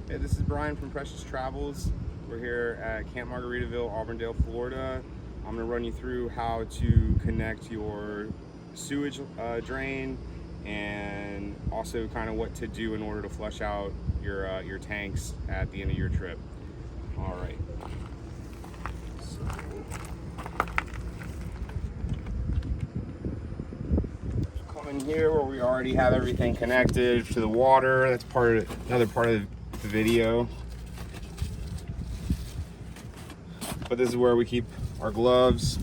Hey, this is Brian from Precious Travels. We're here at Camp Margaritaville, Auburndale, Florida. I'm going to run you through how to connect your sewage drain and also kind of what to do in order to flush out your tanks at the end of your trip. All right. So, come in here where we already have everything connected to the water. That's another part of the video. But this is where we keep our gloves.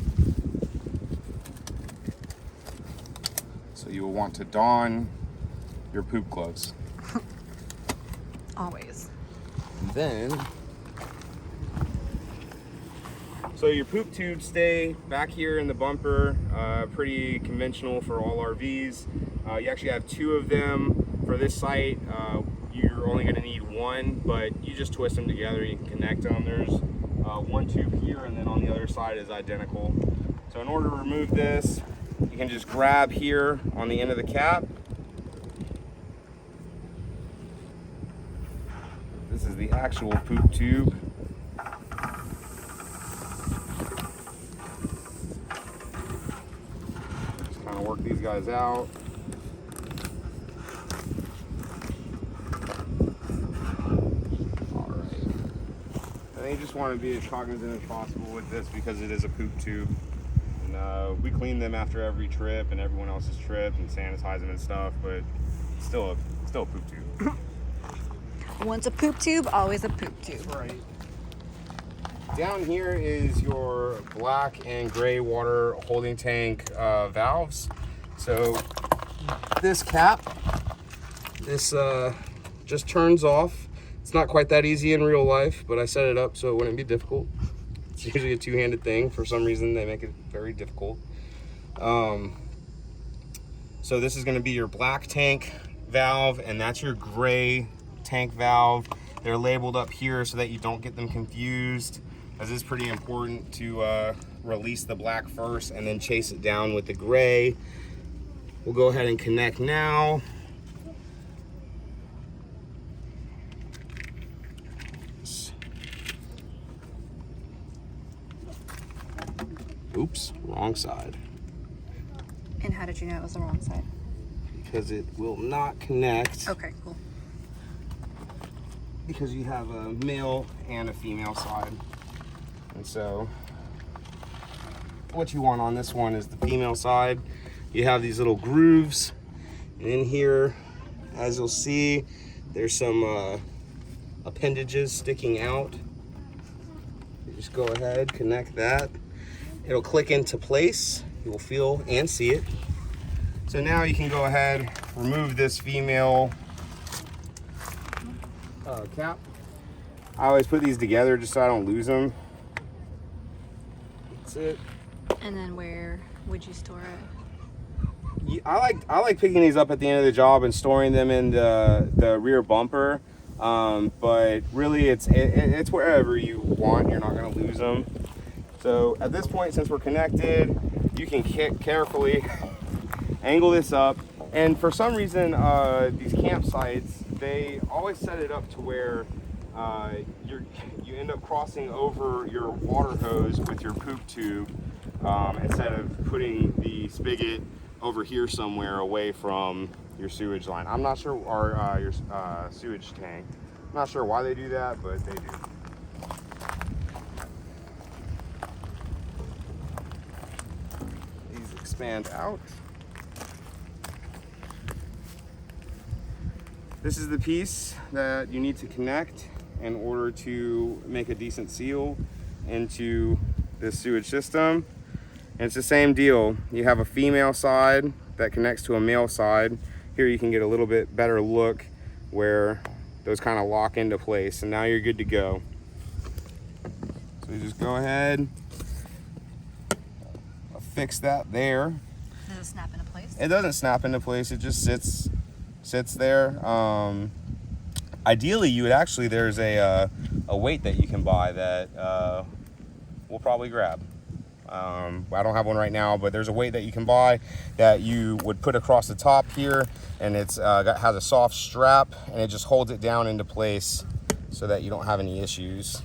So you will want to don your poop gloves. Always. And then, so your poop tubes stay back here in the bumper, pretty conventional for all RVs. You actually have two of them. For this site, you're only going to need one, but you just twist them together, you can connect them. There's one tube here, and then on the other side is identical. So in order to remove this, you can just grab here on the end of the cap. This is the actual poop tube. Just kind of work these guys out. You just want to be as cognizant as possible with this because it is a poop tube. And we clean them after every trip and everyone else's trip and sanitize them and stuff, but it's still a poop tube. Once a poop tube, always a poop tube. Right. Down here is your black and gray water holding tank valves. So this cap, this just turns off. It's not quite that easy in real life, but I set it up so it wouldn't be difficult. It's usually a two-handed thing. For some reason, they make it very difficult. So this is going to be your black tank valve, and that's your gray tank valve. They're labeled up here so that you don't get them confused, as it's pretty important to release the black first and then chase it down with the gray. We'll go ahead and connect now. Oops, wrong side. And how did you know it was the wrong side? Because it will not connect. Okay, cool. Because you have a male and a female side. And so what you want on this one is the female side. You have these little grooves. And in here, as you'll see, there's some appendages sticking out. You just go ahead, connect that. It'll click into place. You will feel and see it. So now you can go ahead, remove this female cap. I always put these together just so I don't lose them. That's it. And then where would you store it? I like picking these up at the end of the job and storing them in the rear bumper. But really, it's wherever you want. You're not going to lose them. So at this point, since we're connected, you can carefully angle this up. And for some reason, these campsites, they always set it up to where you end up crossing over your water hose with your poop tube instead of putting the spigot over here somewhere away from your sewage line. I'm not sure, or your sewage tank. I'm not sure why they do that, but they do. Expand out. This is the piece that you need to connect in order to make a decent seal into this sewage system. And it's the same deal. You have a female side that connects to a male side. Here you can get a little bit better look where those kind of lock into place, and now you're good to go. So you just go ahead, fix that there. Does it snap into place? It doesn't snap into place. It just sits there. Ideally, you would actually, there's a weight that you can buy that we'll probably grab. I don't have one right now, but there's a weight that you can buy that you would put across the top here, and it's has a soft strap, and it just holds it down into place so that you don't have any issues.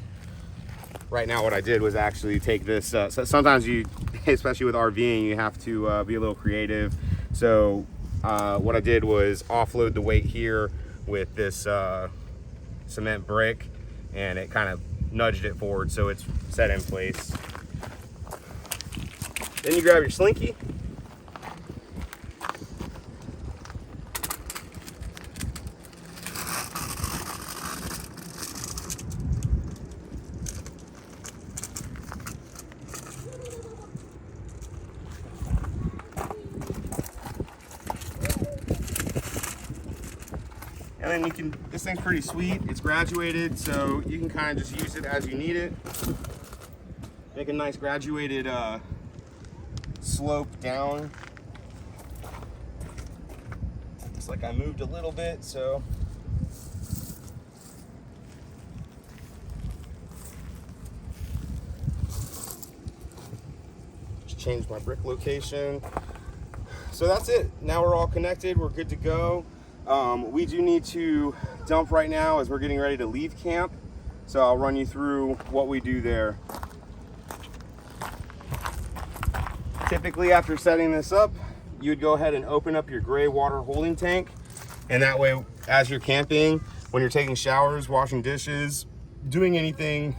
Right now what I did was actually take this, so sometimes you, especially with RVing, you have to be a little creative. So what I did was offload the weight here with this cement brick, and it kind of nudged it forward so it's set in place. Then you grab your slinky. And then you can, this thing's pretty sweet. It's graduated, so you can kind of just use it as you need it. Make a nice graduated slope down. Looks like I moved a little bit, so. Just changed my brick location. So that's it. Now we're all connected, we're good to go. We do need to dump right now as we're getting ready to leave camp. So I'll run you through what we do there. Typically after setting this up, you would go ahead and open up your gray water holding tank. And that way, as you're camping, when you're taking showers, washing dishes, doing anything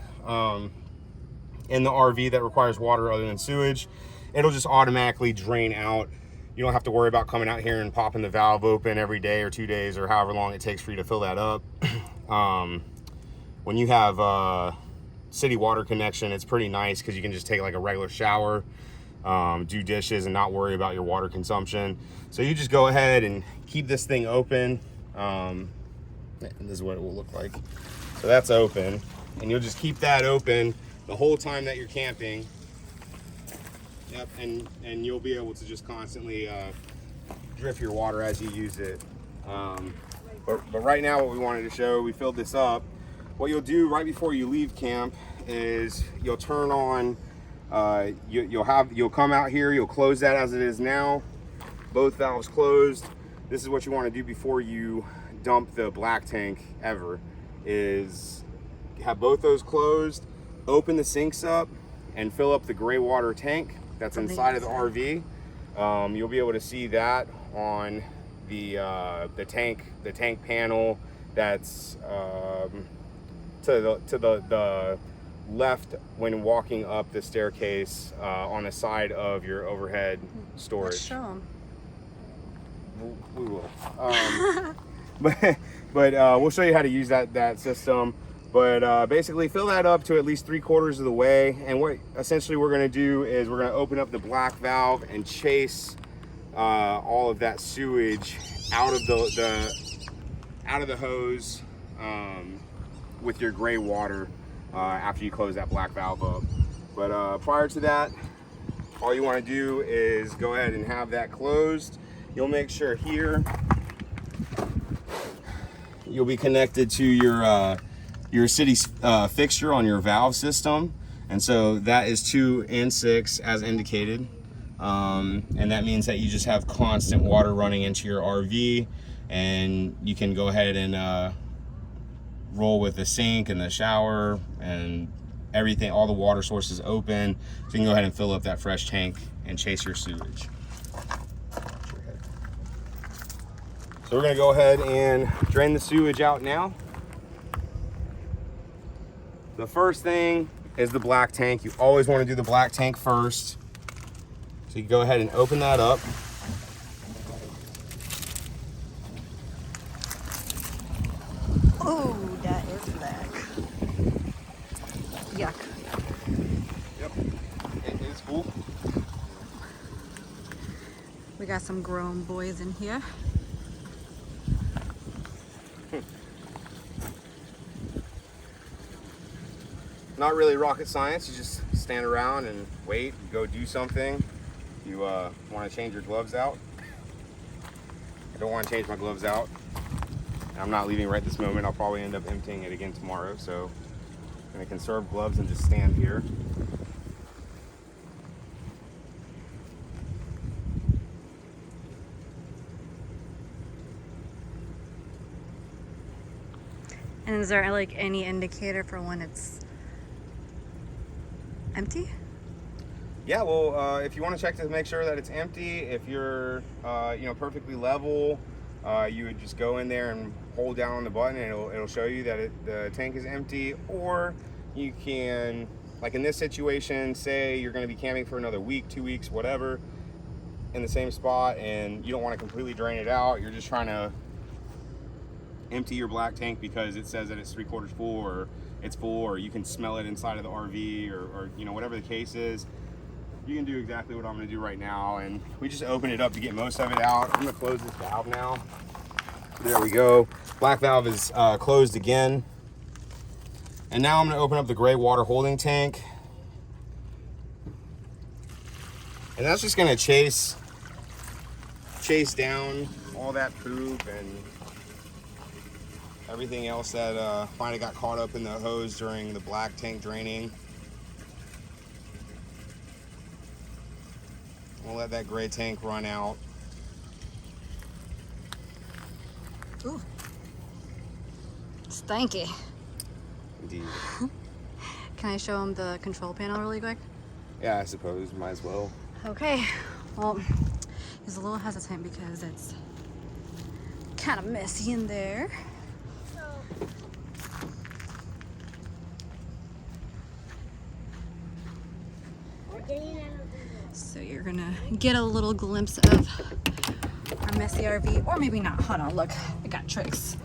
in the RV that requires water other than sewage, it'll just automatically drain out. You don't have to worry about coming out here and popping the valve open every day or 2 days or however long it takes for you to fill that up. When you have city water connection, it's pretty nice because you can just take like a regular shower, do dishes, and not worry about your water consumption. So you just go ahead and keep this thing open. And this is what it will look like. So that's open, and you'll just keep that open the whole time that you're camping. Yep, and you'll be able to just constantly drip your water as you use it. But right now what we wanted to show, we filled this up. What you'll do right before you leave camp is you'll turn on, you'll come out here, you'll close that as it is now, both valves closed. This is what you want to do before you dump the black tank ever, is have both those closed, open the sinks up, and fill up the gray water tank that's inside of the RV. You'll be able to see that on the tank panel that's to the left when walking up the staircase on the side of your overhead storage. Let's show 'em. We will. But we'll show you how to use that system. But basically fill that up to at least 3/4 of the way. And what essentially we're gonna do is we're gonna open up the black valve and chase all of that sewage out of the hose with your gray water after you close that black valve up. But prior to that, all you wanna do is go ahead and have that closed. You'll make sure here, you'll be connected to your city fixture on your valve system, and so that is 2 and 6 as indicated, and that means that you just have constant water running into your RV, and you can go ahead and roll with the sink and the shower and everything, all the water sources open, so you can go ahead and fill up that fresh tank and chase your sewage. So we're gonna go ahead and drain the sewage out now. The first thing is the black tank. You always want to do the black tank first. So you go ahead and open that up. Oh, that is black. Yuck. Yep, it is cool. We got some grown boys in here. Not really rocket science. You just stand around and wait, go do something. You want to change your gloves out. I don't want to change my gloves out. I'm not leaving right this moment. I'll probably end up emptying it again tomorrow. So I'm going to conserve gloves and just stand here. And is there like any indicator for when it's empty? Yeah, well, if you want to check to make sure that it's empty, if you're, perfectly level, you would just go in there and hold down on the button, and it'll show you that the tank is empty. Or you can, like in this situation, say you're going to be camping for another week, 2 weeks, whatever, in the same spot, and you don't want to completely drain it out. You're just trying to empty your black tank because it says that it's 3/4 full, or it's full, or you can smell it inside of the RV, or whatever the case is. You can do exactly what I'm going to do right now, and we just open it up to get most of it out. I'm going to close this valve now. There we go. Black valve is closed again. And now I'm going to open up the gray water holding tank. And that's just going to chase down all that poop and everything else that might have got caught up in the hose during the black tank draining. We'll let that gray tank run out. Ooh. Stanky. Indeed. Can I show him the control panel really quick? Yeah, I suppose. Might as well. Okay. Well, he's a little hesitant because it's kind of messy in there. So you're gonna get a little glimpse of our messy RV, or maybe not. Hold on, look, I got tricks.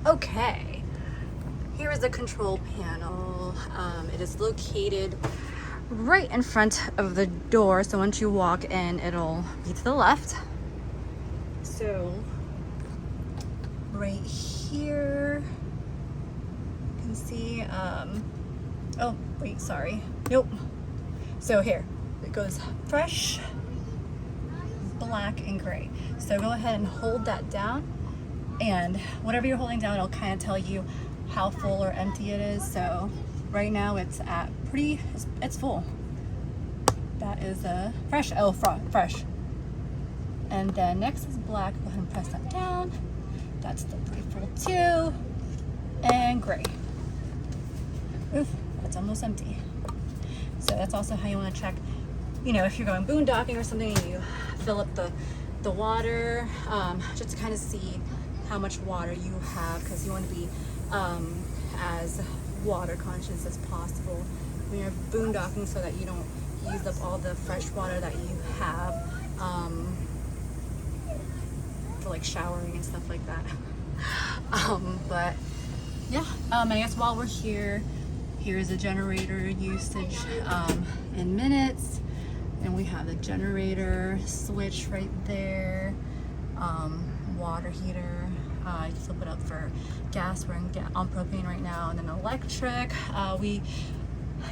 Okay, here is the control panel. It is located right in front of the door, so once you walk in, it'll be to the left. So right here, you can see, oh wait, sorry, nope. So here, it goes fresh, black, and gray. So go ahead and hold that down, and whatever you're holding down, it'll kind of tell you how full or empty it is. So right now it's at it's full. That is fresh, fresh. And then next is black. Go ahead and press that down. That's still pretty full too. And gray. Oof, that's almost empty. So that's also how you want to check, if you're going boondocking or something, and you fill up the water, just to kind of see how much water you have, because you want to be as water conscious as possible when you're boondocking, so that you don't use up all the fresh water that you have for like showering and stuff like that. But yeah, and I guess while we're here, here's the generator usage in minutes, and we have the generator switch right there. Water heater, you can flip it up for gas. We're on propane right now, and then electric.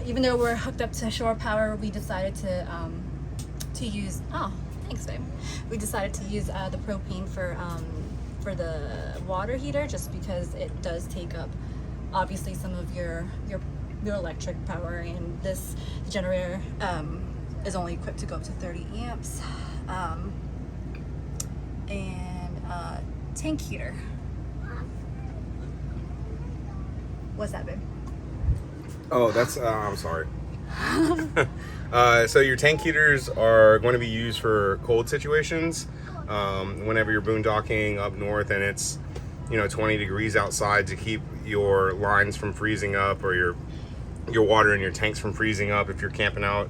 Even though we're hooked up to shore power, we decided to use. Oh, thanks, babe. We decided to use the propane for the water heater, just because it does take up obviously some of your electric power, and this generator is only equipped to go up to 30 amps. And tank heater. What's that, babe? Oh, that's I'm sorry. So your tank heaters are going to be used for cold situations. Whenever you're boondocking up north and it's 20 degrees outside, to keep your lines from freezing up, or your water in your tanks from freezing up. If you're camping out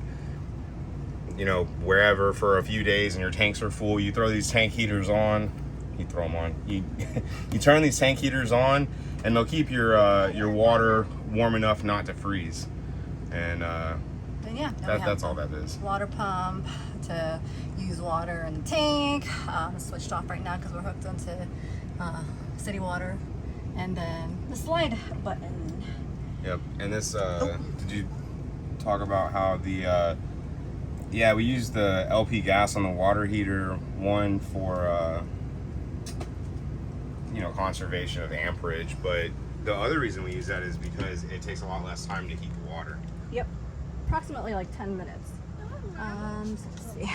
wherever for a few days and your tanks are full, you throw these tank heaters on. You throw them on. You turn these tank heaters on, and they'll keep your water warm enough not to freeze. And then yeah, that's all that is. Water pump to use water in the tank. It's switched off right now because we're hooked onto city water. And then the slide button. Yep. And this, did you talk about how the we use the LP gas on the water heater, one for conservation of amperage, but the other reason we use that is because it takes a lot less time to heat the water. Yep, approximately like 10 minutes. So let's see.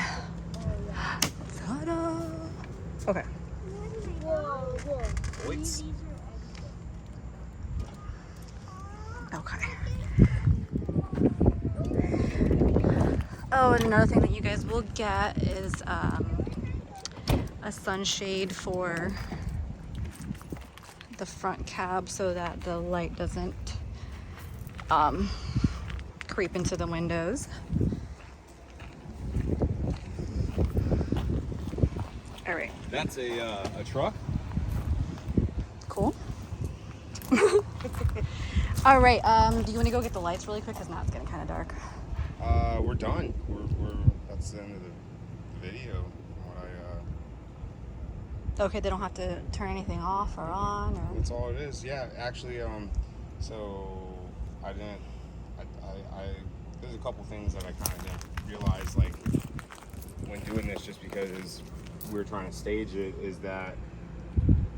Ta-da! Okay. voids. Okay. Oh, and another thing that you guys will get is a sunshade for the front cab so that the light doesn't creep into the windows. All right. That's a truck. Cool. All right. Do you want to go get the lights really quick? Because now it's getting kind of dark. We're done. That's the end of the video. From what Okay, they don't have to turn anything off or on, or that's all it is. Yeah, actually, so I didn't. There's a couple things that I kind of didn't realize, like when doing this, just because we were trying to stage it, is that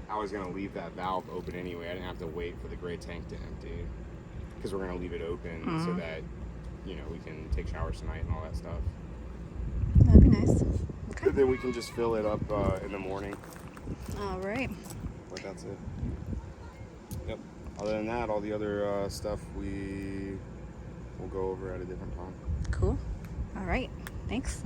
I was gonna leave that valve open anyway. I didn't have to wait for the gray tank to empty, because we're gonna leave it open so that we can take showers tonight and all that stuff. that'd be nice. Okay. And then we can just fill it up in the morning. All right. But that's it. Yep. Other than that, all the other stuff we'll go over at a different time. Cool. All right. Thanks.